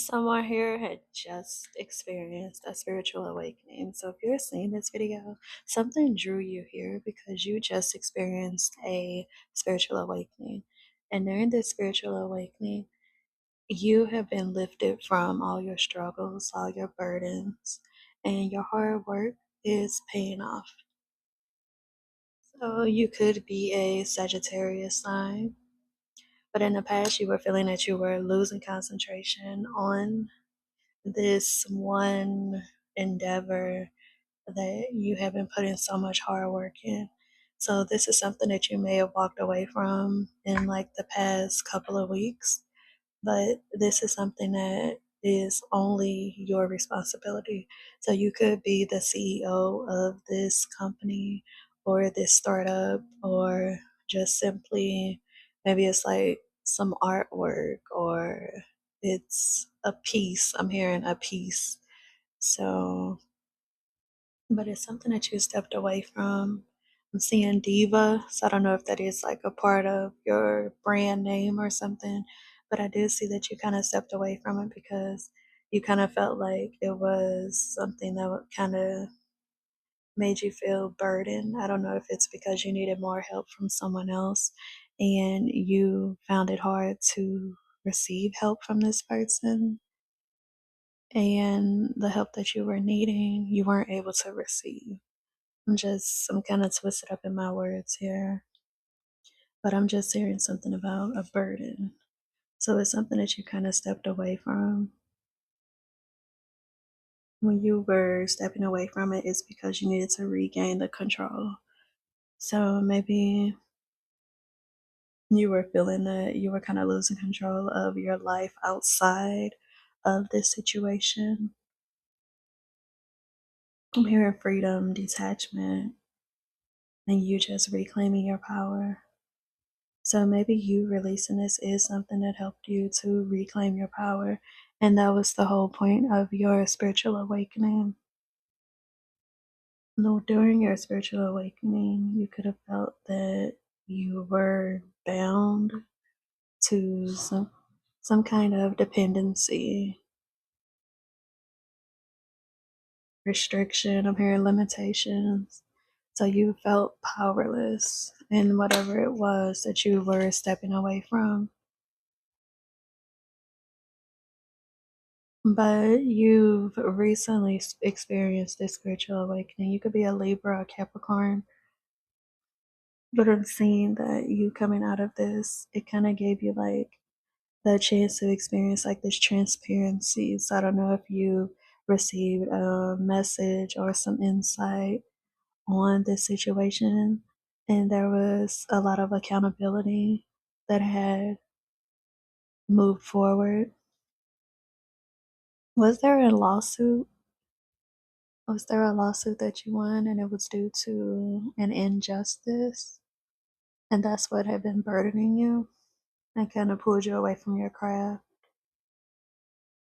Someone here had just experienced a spiritual awakening. So if you're seeing this video, something drew you here because you just experienced a spiritual awakening. And during this spiritual awakening, you have been lifted from all your struggles, all your burdens, and your hard work is paying off. So you could be a Sagittarius sign, but in the past you were feeling that you were losing concentration on this one endeavor that you have been putting so much hard work in. So this is something that you may have walked away from in like the past couple of weeks, but this is something that is only your responsibility. So you could be the CEO of this company or this startup, or just simply maybe it's like some artwork, or it's a piece. I'm hearing a piece. So, but it's something that you stepped away from. I'm seeing diva, so I don't know if that is like a part of your brand name or something, but I do see that you kind of stepped away from it because you kind of felt like it was something that would kind of made you feel burdened. I don't know if it's because you needed more help from someone else and you found it hard to receive help from this person, and the help that you were needing, you weren't able to receive. I'm kind of twisted up in my words here, but I'm just hearing something about a burden. So it's something that you kind of stepped away from. When you were stepping away from it, it's because you needed to regain the control. So maybe you were feeling that you were kind of losing control of your life outside of this situation. I'm hearing freedom, detachment, and you just reclaiming your power. So maybe you releasing this is something that helped you to reclaim your power. And that was the whole point of your spiritual awakening. No, during your spiritual awakening, you could have felt that you were bound to some kind of dependency, restriction. I'm hearing limitations. So you felt powerless in whatever it was that you were stepping away from. But you've recently experienced this spiritual awakening. You could be a Libra or Capricorn, but I'm seeing that you coming out of this, it kind of gave you like the chance to experience like this transparency. So I don't know if you received a message or some insight on this situation, and there was a lot of accountability that had moved forward. Was there a lawsuit? Was there a lawsuit that you won and it was due to an injustice? And that's what had been burdening you and kind of pulled you away from your craft?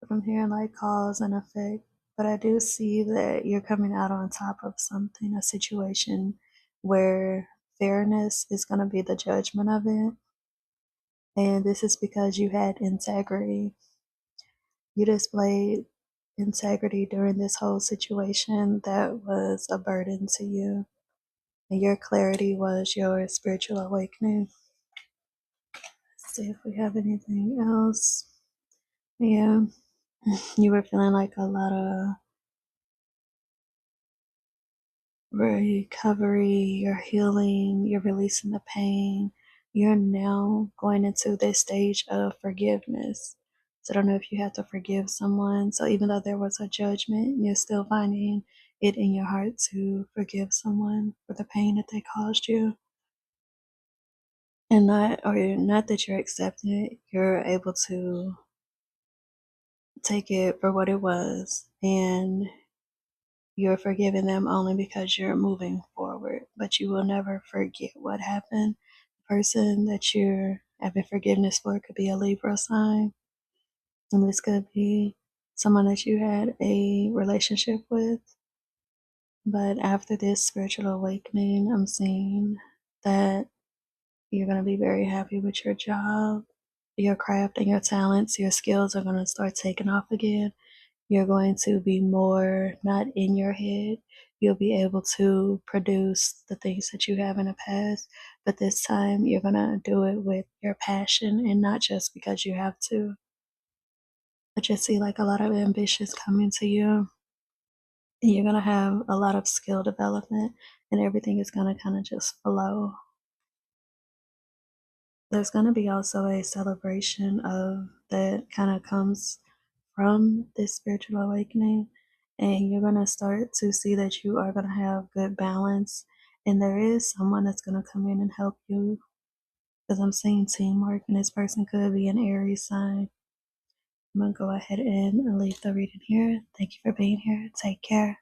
From hearing like cause and effect. But I do see that you're coming out on top of something, a situation where fairness is going to be the judgment of it. And this is because you had integrity. You displayed integrity during this whole situation that was a burden to you. And your clarity was your spiritual awakening. Let's see if we have anything else. Yeah, you were feeling like a lot of recovery, you're healing, you're releasing the pain. You're now going into this stage of forgiveness. So I don't know if you have to forgive someone. So even though there was a judgment, you're still finding it in your heart to forgive someone for the pain that they caused you. And not that you're accepting it, you're able to take it for what it was, and you're forgiving them only because you're moving forward, but you will never forget what happened. The person that you're having forgiveness for could be a Libra sign, and this could be someone that you had a relationship with. But after this spiritual awakening, I'm seeing that you're going to be very happy with your job. your craft and your talents, your skills are going to start taking off again. You're going to be more not in your head. You'll be able to produce the things that you have in the past, but this time you're going to do it with your passion and not just because you have to. I just see like a lot of ambitions coming to you, and you're going to have a lot of skill development, and everything is going to kind of just flow. There's going to be also a celebration of that kind of comes from this spiritual awakening, and you're going to start to see that you are going to have good balance, and there is someone that's going to come in and help you, because I'm seeing teamwork, and this person could be an Aries sign. I'm going to go ahead and leave the reading here. Thank you for being here. Take care.